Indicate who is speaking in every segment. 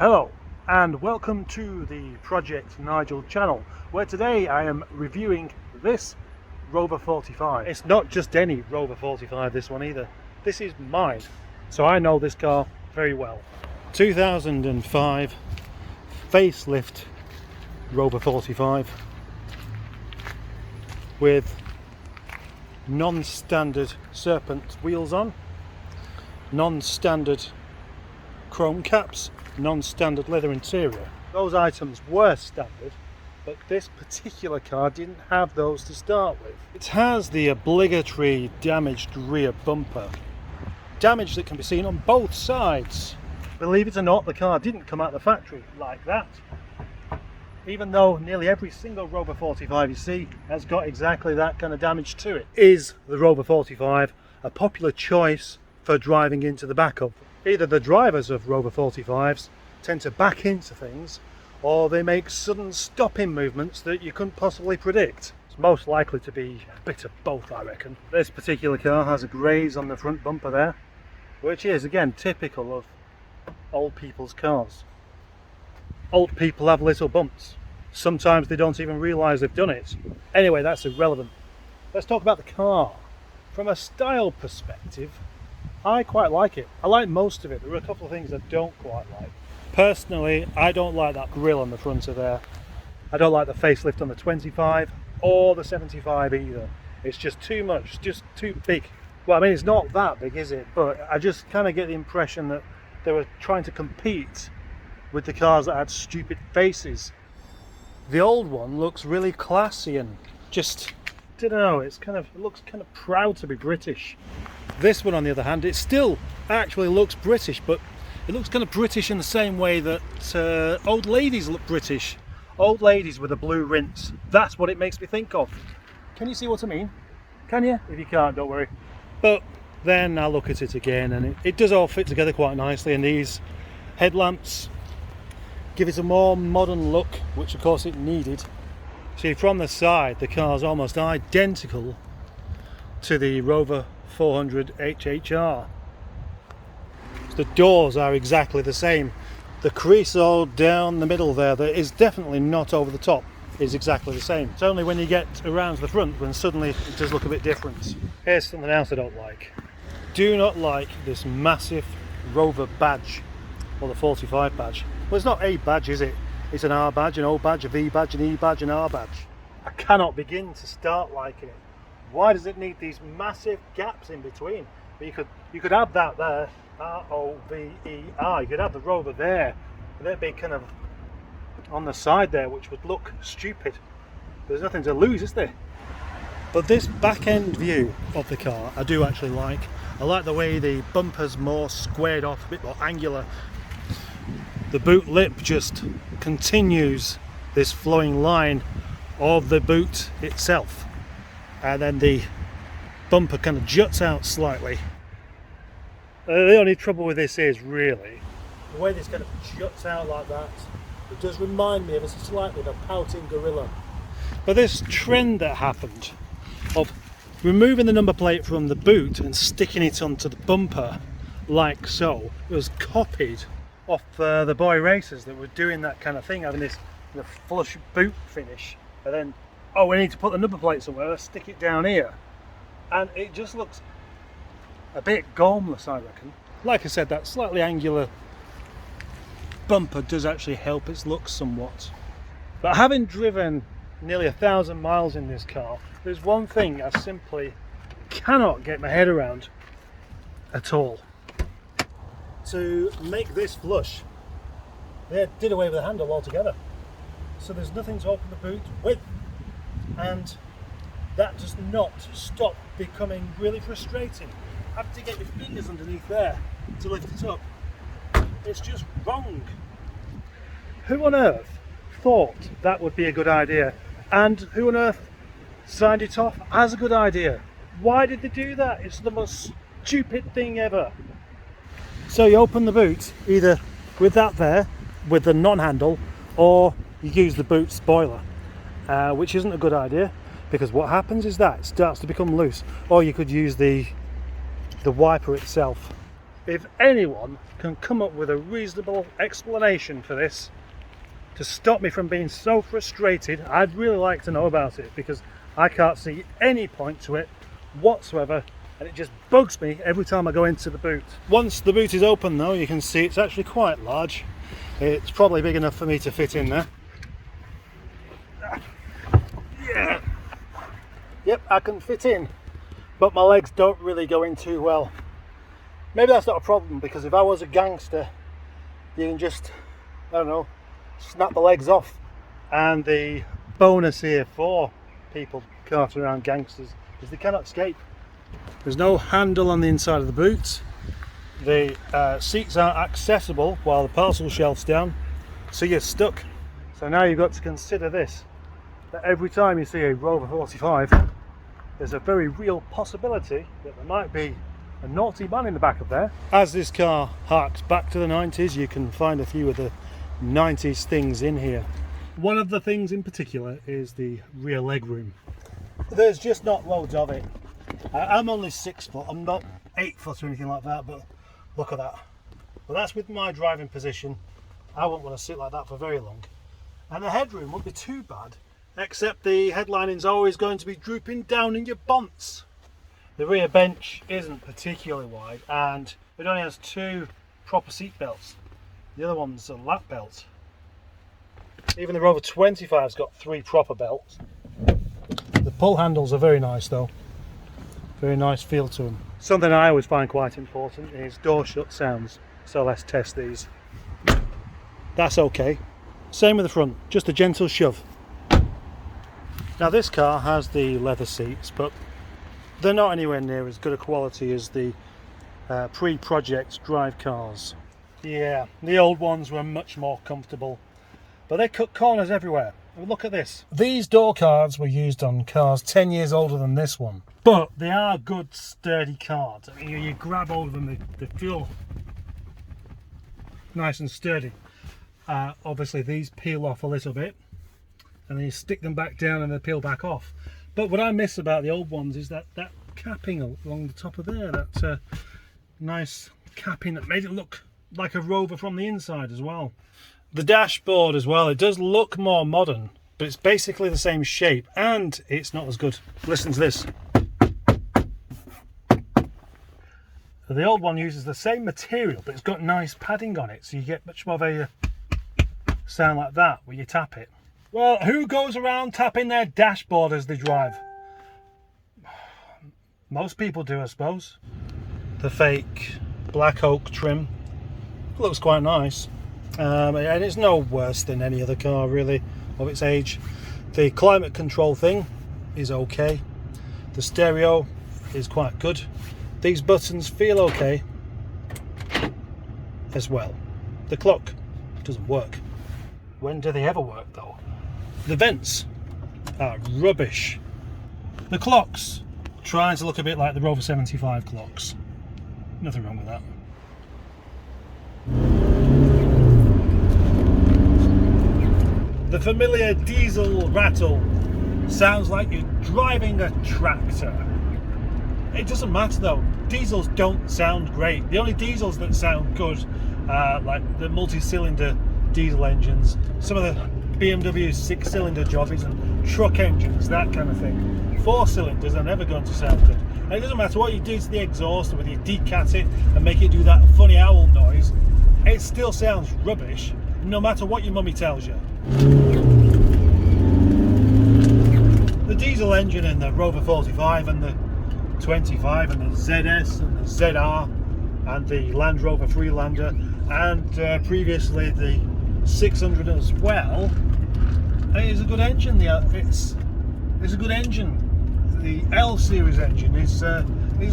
Speaker 1: Hello and welcome to the Project Nigel channel, where today I am reviewing this Rover 45. It's not just any Rover 45, this one either. This is mine, so I know this car very well. 2005 facelift Rover 45 with non-standard serpent wheels on, non-standard chrome caps, non-standard leather interior. Those items were standard, but this particular car didn't have those to start with. It has the obligatory damaged rear bumper, damage that can be seen on both sides. Believe it or not, the car didn't come out of the factory like that, even though nearly every single Rover 45 you see has got exactly that kind of damage to it. Is the Rover 45 a popular choice for driving into the back of? Either the drivers of Rover 45s tend to back into things, or they make sudden stopping movements that you couldn't possibly predict. It's most likely to be a bit of both, I reckon. This particular car has a graze on the front bumper there, which is again typical of old people's cars. Old people have little bumps. Sometimes they don't even realise they've done it. Anyway, that's irrelevant. Let's talk about the car. From a style perspective, I quite like it. I like most of it. There are a couple of things I don't quite like. Personally, I don't like that grille on the front of there. I don't like the facelift on the 25 or the 75 either. It's just too much, just too big. Well, I mean, it's not that big, is it? But I just kind of get the impression that they were trying to compete with the cars that had stupid faces. The old one looks really classy and just, I don't know, it looks kind of proud to be British. This one, on the other hand, it still actually looks British, but it looks kind of British in the same way that old ladies look British. Old ladies with a blue rinse. That's what it makes me think of. Can you see what I mean? Can you? If you can't, don't worry. But then I look at it again and it does all fit together quite nicely, and these headlamps give it a more modern look, which of course it needed. See, from the side the car's almost identical to the Rover 400 HHR. The doors are exactly the same. The crease all down the middle there that is definitely not over the top is exactly the same. It's only when you get around to the front when suddenly it does look a bit different. Here's something else I don't like. Do not like this massive Rover badge, or the 45 badge. Well, it's not a badge, is it? It's an R badge, an O badge, a V badge, an E badge, an R badge. I cannot begin to start liking it. Why does it need these massive gaps in between? But you could have that there, R-O-V-E-R. You could have the Rover there, and that'd be kind of on the side there, which would look stupid. There's nothing to lose, is there? But this back end view of the car I do actually like. I like the way the bumper's more squared off, a bit more angular. The boot lip just continues this flowing line of the boot itself, and then the bumper kind of juts out slightly. The only trouble with this is really the way this kind of juts out like that. It does remind me of slightly of a pouting gorilla. But this trend that happened of removing the number plate from the boot and sticking it onto the bumper like so was copied off the boy racers that were doing that kind of thing, having this flush boot finish, and then, oh, we need to put the number plate somewhere, let's stick it down here. And it just looks a bit gormless, I reckon. Like I said, that slightly angular bumper does actually help its look somewhat. But having driven nearly 1,000 miles in this car, there's one thing I simply cannot get my head around at all. To make this flush, they did away with the handle altogether. So there's nothing to open the boot with. And that does not stop becoming really frustrating. Have to get your fingers underneath there to lift it up. It's just wrong. Who on earth thought that would be a good idea? And who on earth signed it off as a good idea? Why did they do that? It's the most stupid thing ever. So you open the boot either with that there, with the non-handle, or you use the boot spoiler, which isn't a good idea, because what happens is that it starts to become loose. Or you could use the wiper itself. If anyone can come up with a reasonable explanation for this to stop me from being so frustrated, I'd really like to know about it, because I can't see any point to it whatsoever, and it just bugs me every time I go into the boot. Once the boot is open though, you can see it's actually quite large. It's probably big enough for me to fit in there. Yeah. Yep, I can fit in, but my legs don't really go in too well. Maybe that's not a problem, because if I was a gangster, you can just, I don't know, snap the legs off. And the bonus here for people carting around gangsters is they cannot escape. There's no handle on the inside of the boot. The seats aren't accessible while the parcel shelf's down, so you're stuck. So now you've got to consider this, that every time you see a Rover 45, there's a very real possibility that there might be a naughty man in the back of there. As this car harks back to the 90s, you can find a few of the 90s things in here. One of the things in particular is the rear leg room. There's just not loads of it. I'm only 6 foot, I'm not 8 foot or anything like that, but look at that. Well, that's with my driving position. I wouldn't want to sit like that for very long. And the headroom won't be too bad, except the headlining's always going to be drooping down in your bonds. The rear bench isn't particularly wide, and it only has 2 proper seat belts. The other one's a lap belt. Even the Rover 25's got 3 proper belts. The pull handles are very nice though. Very nice feel to them. Something I always find quite important is door shut sounds. So let's test these. That's okay. Same with the front, just a gentle shove. Now this car has the leather seats, but they're not anywhere near as good a quality as the pre-project drive cars. Yeah, the old ones were much more comfortable, but they cut corners everywhere. I mean, look at this. These door cards were used on cars 10 years older than this one, but they are good sturdy cards. I mean, you grab hold of them, they feel nice and sturdy. Obviously these peel off a little bit, and then you stick them back down and they peel back off. But what I miss about the old ones is that capping along the top of there, that nice capping that made it look like a Rover from the inside as well. The dashboard as well, it does look more modern, but it's basically the same shape and it's not as good. Listen to this. The old one uses the same material, but it's got nice padding on it, so you get much more of a sound like that when you tap it. Well, who goes around tapping their dashboard as they drive? Most people do, I suppose. The fake black oak trim looks quite nice, and it's no worse than any other car really of its age. The climate control thing is okay. The stereo is quite good. These buttons feel okay as well. The clock doesn't work. When do they ever work though? The vents are rubbish. The clocks trying to look a bit like the Rover 75 clocks. Nothing wrong with that. The familiar diesel rattle sounds like you're driving a tractor. It doesn't matter though, diesels don't sound great. The only diesels that sound good are like the multi-cylinder diesel engines, some of the BMW 6-cylinder jobbies and truck engines, that kind of thing. 4 cylinders are never going to sound good. And it doesn't matter what you do to the exhaust, or whether you decat it and make it do that funny owl noise, it still sounds rubbish, no matter what your mummy tells you. The diesel engine in the Rover 45 and the 25 and the ZS and the ZR and the Land Rover Freelander and previously the 600 as well, is a good engine. It's a good engine. The L series engine is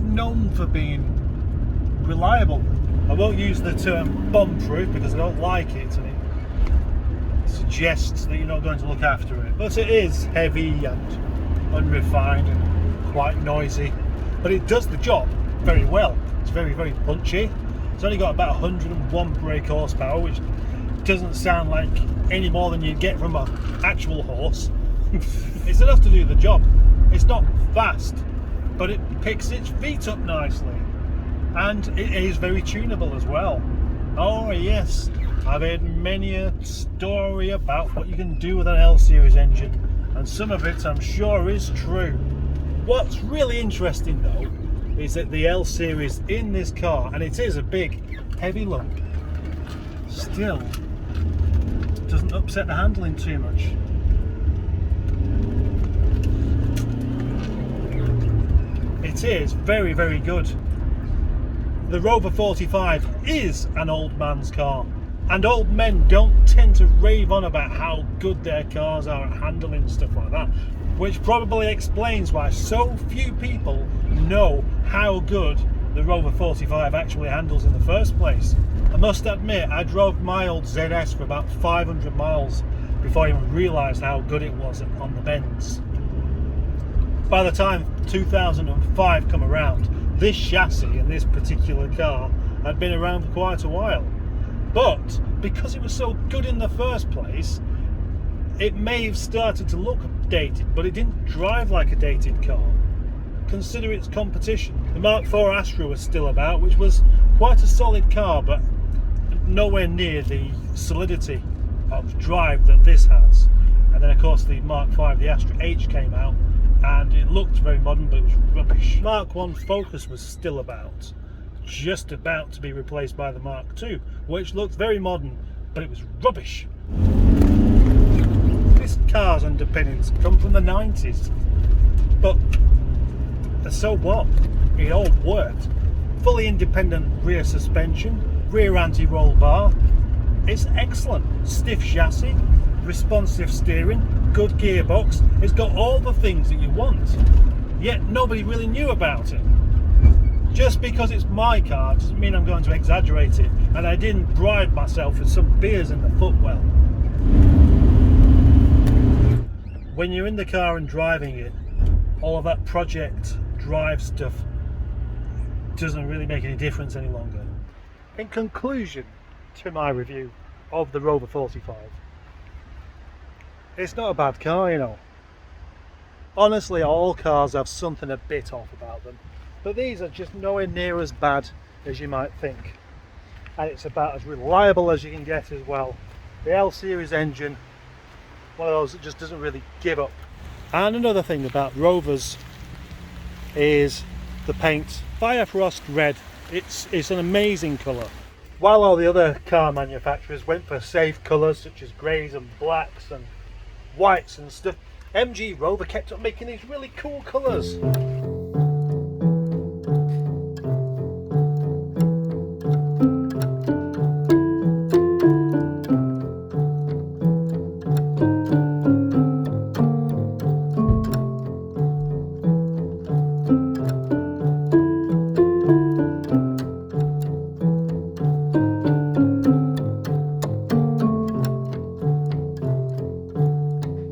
Speaker 1: known for being reliable. I won't use the term bomb-proof because I don't like it, and it suggests that you're not going to look after it. But it is heavy and unrefined and quite noisy. But it does the job very well. It's very, very punchy. It's only got about 101 brake horsepower, which doesn't sound like any more than you'd get from an actual horse. It's enough to do the job. It's not fast, but it picks its feet up nicely. and it is very tunable as well. Oh yes, I've heard many a story about what you can do with an L series engine, and some of it I'm sure is true. What's really interesting though is that the L series in this car, and it is a big heavy lump, still doesn't upset the handling too much. It is very, very good. The Rover 45 is an old man's car, and old men don't tend to rave on about how good their cars are at handling stuff like that, which probably explains why so few people know how good the Rover 45 actually handles in the first place. I must admit, I drove my old ZS for about 500 miles before I even realised how good it was on the bends. By the time 2005 come around, this chassis and this particular car had been around for quite a while. But because it was so good in the first place, it may have started to look dated, but it didn't drive like a dated car. Consider its competition. The Mark IV Astra was still about, which was quite a solid car, but nowhere near the solidity of drive that this has. And then of course the Mark V, the Astra H, came out, and it looked very modern, but it was rubbish. Mark I Focus was still about, just about to be replaced by the Mark II, which looked very modern, but it was rubbish. This car's underpinnings come from the 90s, but so what? It all worked. Fully independent rear suspension, rear anti-roll bar. It's excellent. Stiff chassis, responsive steering, good gearbox. It's got all the things that you want, yet nobody really knew about it. Just because it's my car doesn't mean I'm going to exaggerate it, and I didn't bribe myself with some beers in the footwell. When you're in the car and driving it, all of that project drive stuff doesn't really make any difference any longer. In conclusion to my review of the Rover 45, it's not a bad car, you know. Honestly, all cars have something a bit off about them, but these are just nowhere near as bad as you might think, and it's about as reliable as you can get as well. The L series engine, one of those that just doesn't really give up. And another thing about Rovers is the paint. Firefrost Red, it's an amazing colour. While all the other car manufacturers went for safe colours such as greys and blacks and whites and stuff, MG Rover kept on making these really cool colours.